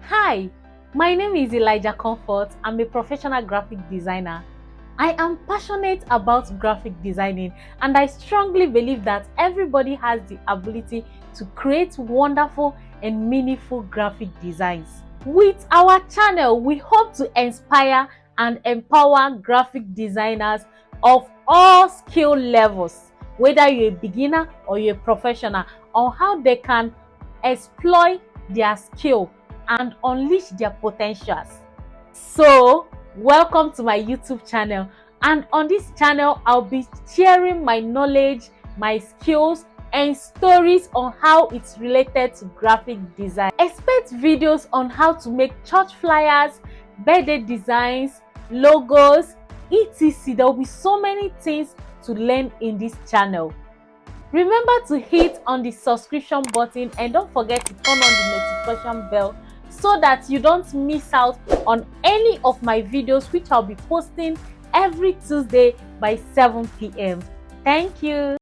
Hi, my name is Elijah Comfort. I'm a professional graphic designer. I am passionate about graphic designing, and I strongly believe that everybody has the ability to create wonderful and meaningful graphic designs. With our channel, we hope to inspire and empower graphic designers of all skill levels, whether you're a beginner or you're a professional, on how they can exploit their skill and unleash their potentials. So, welcome to my YouTube channel, and on this channel I'll be sharing my knowledge, my skills and stories on how it's related to graphic design. Expect videos on how to make church flyers, birthday designs, logos, etc. There will be so many things to learn in this channel. Remember to hit on the subscription button and don't forget to turn on the notification bell so that you don't miss out on any of my videos, which I'll be posting every Tuesday by 7 p.m. Thank you.